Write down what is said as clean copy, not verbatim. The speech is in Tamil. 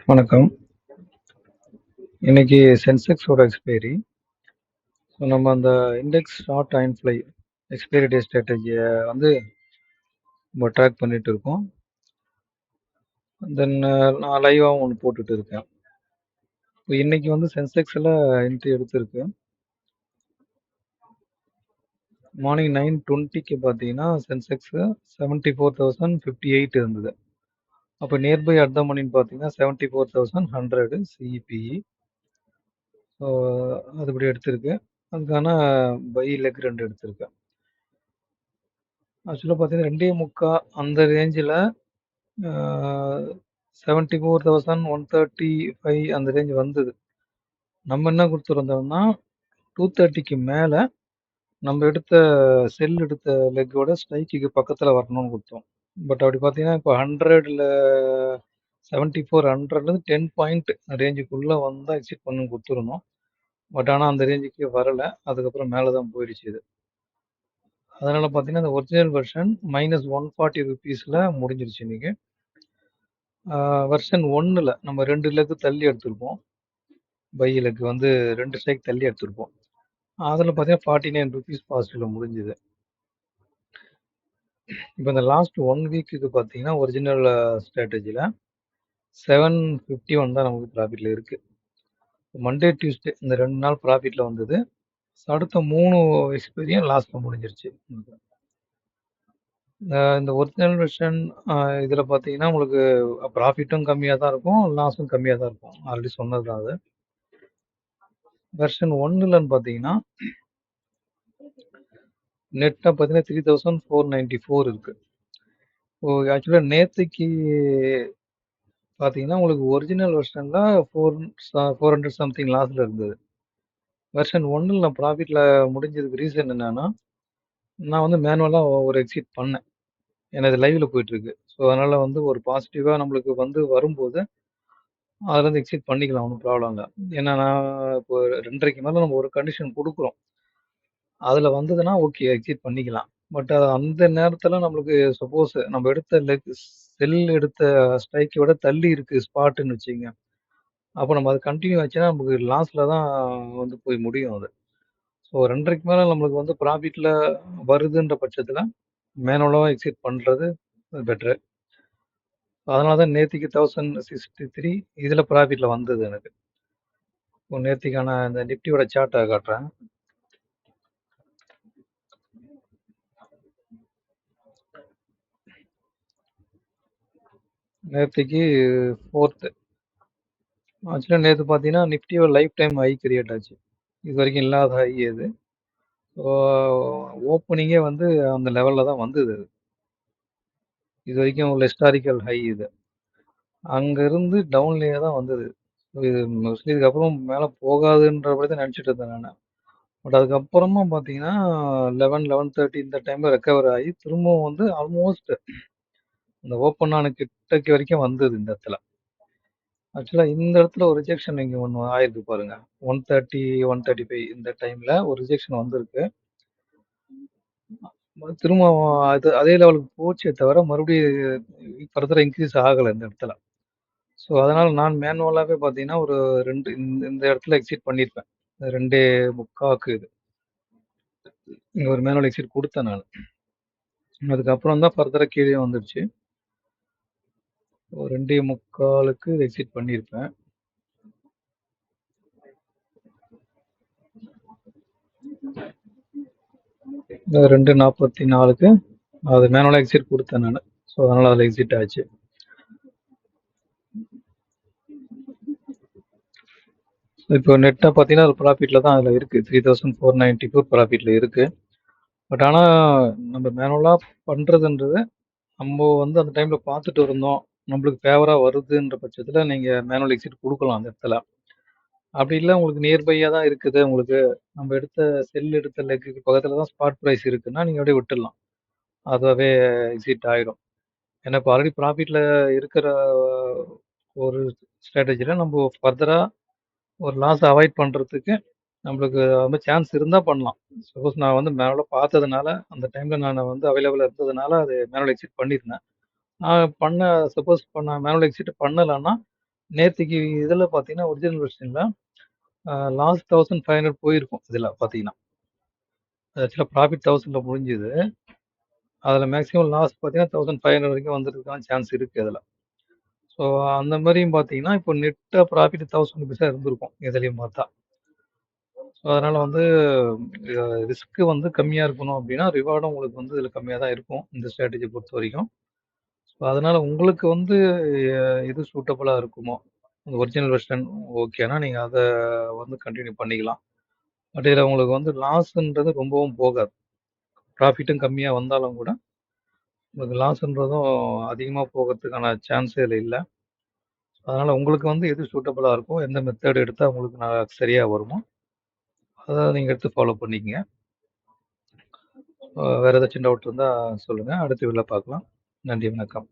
வணக்கம். இன்னைக்கு சென்செக்ஸோட எக்ஸ்பைரி. ஸோ நம்ம அந்த index short and fly expiry day ஸ்ட்ராட்டஜியை வந்து நம்ம ட்ராக் பண்ணிட்டு இருக்கோம். தென் நான் லைவாகவும் ஒன்று போட்டுட்டு இருக்கேன். இப்போ இன்னைக்கு வந்து சென்செக்ஸில் என்ட்ரி எடுத்திருக்கு. மார்னிங் 9:20க்கு பார்த்தீங்கன்னா சென்செக்ஸ் 74,058 இருந்தது. அப்போ நியர்பை அட் த மணின்னு பார்த்தீங்கன்னா 74,100 சிஇபிஇ. ஸோ அதுபடி எடுத்திருக்கு. அதுக்கான பை லெக் 2 எடுத்திருக்கு. ஆக்சுவலாக பார்த்தீங்கன்னா 2.25 அந்த ரேஞ்சில் 74,135 அந்த ரேஞ்ச் வந்தது. நம்ம என்ன கொடுத்துருந்தோம்னா 230க்கு மேலே நம்ம செல் எடுத்த லெக்கோட ஸ்ட்ரைக்கு பக்கத்தில் வரணும்னு கொடுத்தோம். பட் அப்படி பார்த்தீங்கன்னா இப்போ 100ல் 7400 10 பாயிண்ட் ரேஞ்சுக்குள்ளே வந்தால் எக்ஸிட் பண்ணு கொடுத்துருந்தோம். பட் ஆனால் அந்த ரேஞ்சுக்கு வரலை. அதுக்கப்புறம் மேலே தான் போயிடுச்சு இது. அதனால் பார்த்தீங்கன்னா இந்த ஒரிஜினல் வெர்ஷன் -140 ருபீஸில் முடிஞ்சிருச்சு இன்னைக்கு. வெர்ஷன் 1ல் நம்ம 2 லெக்கு தள்ளி எடுத்திருப்போம். பை லெக் வந்து 2 ஸ்ட்ரைக் தள்ளி எடுத்திருப்போம். அதில் பார்த்தீங்கன்னா 49 ருபீஸ் பாசிட்டிவ்ல முடிஞ்சுது. இப்போ இந்த லாஸ்ட் 1 வீக்குக்கு பார்த்தீங்கன்னா ஒரிஜினல் ஸ்ட்ராட்டஜியில் 751 தான் நமக்கு ப்ராஃபிட்டில் இருக்குது. மண்டே டியூஸ்டே இந்த 2 நாள் ப்ராஃபிட்டில் வந்தது. அடுத்த 3 எக்ஸ்பீரியன் லாஸ்ட்டில் முடிஞ்சிருச்சு. இந்த ஒரிஜினல் வெர்ஷன் இதில் பார்த்தீங்கன்னா உங்களுக்கு ப்ராஃபிட்டும் கம்மியாக தான் இருக்கும், லாஸும் கம்மியாக தான் இருக்கும். ஆல்ரெடி சொன்னது தான் அது. வெர்ஷன் 1லன்னு பார்த்தீங்கன்னா நெட்டாக பார்த்தீங்கன்னா 3,494 இருக்குது. ஸோ ஆக்சுவலாக நேற்றுக்கு பார்த்தீங்கன்னா உங்களுக்கு ஒரிஜினல் வெர்ஷனில் 400 சம்திங் லாஸில் இருந்தது. வெர்ஷன் 1ல் நான் ப்ராஃபிட்டில் முடிஞ்சதுக்கு ரீசன் என்னென்னா நான் வந்து மேனுவலாக ஒரு எக்ஸிட் பண்ணேன். ஏன்னா இது லைவில் போயிட்டுருக்கு. ஸோ அதனால் வந்து ஒரு பாசிட்டிவாக நம்மளுக்கு வந்து வரும்போது அதுலேருந்து எக்ஸிட் பண்ணிக்கலாம், ஒன்றும் ப்ராப்ளம் இல்லை. ஏன்னா நான் இப்போ 2:30க்கு மேலே நம்ம ஒரு கண்டிஷன் கொடுக்குறோம். அதில் வந்ததுன்னா ஓகே எக்ஸிட் பண்ணிக்கலாம். பட் அந்த நேரத்தில் நம்மளுக்கு சப்போஸ் நம்ம செல் எடுத்த ஸ்ட்ரைக்கை விட தள்ளி இருக்குது ஸ்பாட்டுன்னு வச்சுங்க. அப்போ நம்ம அது கண்டினியூ ஆச்சுன்னா நமக்கு லாஸில் தான் வந்து போய் முடியும் அது. ஸோ 2:30க்கு மேலே நம்மளுக்கு வந்து ப்ராஃபிட்டில் வருதுன்ற பட்சத்தில் மேனுவலாக எக்ஸிட் பண்ணுறது பெட்ரு. அதனால தான் நேற்றுக்கு 1063 இதில் ப்ராஃபிட்டில் வந்தது எனக்கு. இப்போ நேற்றுக்கான இந்த நிஃப்டியோட சார்ட்டை காட்டுறேன். நேற்றுக்கு 4th ஆக்சுவலாக நேற்று பார்த்தீங்கன்னா நிஃப்டியோட லைஃப் டைம் ஹை கிரியேட் ஆச்சு. இது வரைக்கும் இல்லாத ஹை அது. ஸோ ஓப்பனிங்கே வந்து அந்த லெவலில் தான் வந்தது அது. இது வரைக்கும் உள்ள ஹிஸ்டாரிக்கல் ஹை இது. அங்கேருந்து டவுன்லேயே தான் வந்தது. இது மோஸ்ட்லி இதுக்கப்புறம் மேலே போகாதுன்றபடி தான் நினச்சிட்டு இருந்தேன் நான். பட் அதுக்கப்புறமா பார்த்தீங்கன்னா 11:30 இந்த டைமில் ரெக்கவர் ஆகி திரும்பவும் வந்து ஆல்மோஸ்ட் இந்த ஓப்பன் ஆன கிட்டக்கு வரைக்கும் வந்தது இந்த இடத்துல. ஆக்சுவலாக இந்த இடத்துல ஒரு ரிஜெக்ஷன் இங்கே ஒன்று ஆயிருக்கு பாருங்க. 130 135 இந்த டைமில் ஒரு ரிஜெக்ஷன் வந்திருக்கு. திரும்ப அதே லெவலுக்கு போச்சே தவிர மறுபடியும் ஃபர்தராக இன்க்ரீஸ் ஆகலை இந்த இடத்துல. ஸோ அதனால் நான் மேனுவலாகவே பார்த்தீங்கன்னா ஒரு 2 இந்த இடத்துல எக்ஸிட் பண்ணியிருப்பேன். 2.25 இது இங்கே ஒரு மேனுவல் எக்ஸிட் கொடுத்தேன் நான். அதுக்கப்புறம் தான் ஃபர்தராக கீழே வந்துடுச்சு. 2.25க்கு எக்ஸிட் பண்ணியிருப்பேன். இந்த 2.44க்கு அது மேனுவலாக எக்ஸிட் கொடுத்தேன் நான். ஸோ அதனால் அதில் எக்ஸிட் ஆச்சு. இப்போ நெட்டாக பார்த்தீங்கன்னா அது ப்ராஃபிட்டில் தான் அதில் இருக்குது. 3,494 ப்ராஃபிட்டில் இருக்குது. பட் ஆனால் நம்ம மேனுவலாக பண்ணுறதுன்றது நம்ம வந்து அந்த டைமில் பார்த்துட்டு இருந்தோம், நம்மளுக்கு ஃபேவராக வருதுன்ற பட்சத்தில் நீங்கள் மேனுவல் எக்ஸிட் கொடுக்கலாம் அந்த இடத்துல. அப்படி இல்லை உங்களுக்கு நியர்பையாக தான் இருக்குது, உங்களுக்கு நம்ம செல் எடுத்த லெக்குக்கு பக்கத்தில் தான் ஸ்பாட் ப்ரைஸ் இருக்குன்னா நீங்கள் அப்படியே விட்டுடலாம். அதுவே எக்ஸிட் ஆகிடும். ஏன்னா இப்போ ஆல்ரெடி ப்ராஃபிட்டில் இருக்கிற ஒரு ஸ்ட்ராட்டஜியில் நம்ம ஃபர்தராக ஒரு லாஸ் அவாய்ட் பண்ணுறதுக்கு நம்மளுக்கு வந்து சான்ஸ் இருந்தால் பண்ணலாம். சப்போஸ் நான் வந்து மேனுவலாக பார்த்ததுனால அந்த டைமில் நான் வந்து அவைலபிளாக இருந்ததுனால அது மேனுவல் எக்ஸிட் பண்ணியிருந்தேன். நான் சப்போஸ் மேனுவல் எக்ஸிட் பண்ணலைன்னா நேத்திக்கு இதில் பார்த்தீங்கன்னா ஒரிஜினல் வெர்ஷனில் லாஸ்ட் 1500 போயிருக்கும். இதில் பார்த்தீங்கன்னா ஆக்சுவலாக ப்ராஃபிட் 1000 முடிஞ்சுது. அதில் மேக்ஸிமம் லாஸ் பார்த்தீங்கன்னா 1500 வரைக்கும் வந்ததுக்கான சான்ஸ் இருக்குது அதில். ஸோ அந்த மாதிரியும் பார்த்தீங்கன்னா இப்போ நெட்டாக ப்ராஃபிட் 1000 ருபீஸாக இருந்திருக்கும் இதுலேயும் பார்த்தா. ஸோ அதனால் வந்து ரிஸ்க்கு வந்து கம்மியாக இருக்கணும் அப்படின்னா ரிவார்டும் உங்களுக்கு வந்து இதில் கம்மியாக தான் இருக்கும் இந்த ஸ்ட்ராட்டஜி பொறுத்த வரைக்கும். ஸோ அதனால் உங்களுக்கு வந்து எது சூட்டபுளாக இருக்குமோ அந்த ஒரிஜினல் வெர்ஷன் ஓகேனா நீங்கள் அதை வந்து கண்டினியூ பண்ணிக்கலாம். பட் இதில் உங்களுக்கு வந்து லாஸ்ன்றது ரொம்பவும் போகாது. ப்ராஃபிட்டும் கம்மியாக வந்தாலும் கூட உங்களுக்கு லாஸ்ன்றதும் அதிகமாக போகிறதுக்கான சான்ஸே இதில் இல்லை. அதனால் உங்களுக்கு வந்து எது சூட்டபுளாக இருக்கும், எந்த மெத்தட் எடுத்தால் உங்களுக்கு சரியாக வருமோ அதை நீங்கள் எடுத்து ஃபாலோ பண்ணிக்கங்க. வேறு ஏதாச்சும் டவுட் இருந்தால் சொல்லுங்கள். அடுத்த வீடியோவில் பார்க்கலாம். நன்றி, வணக்கம்.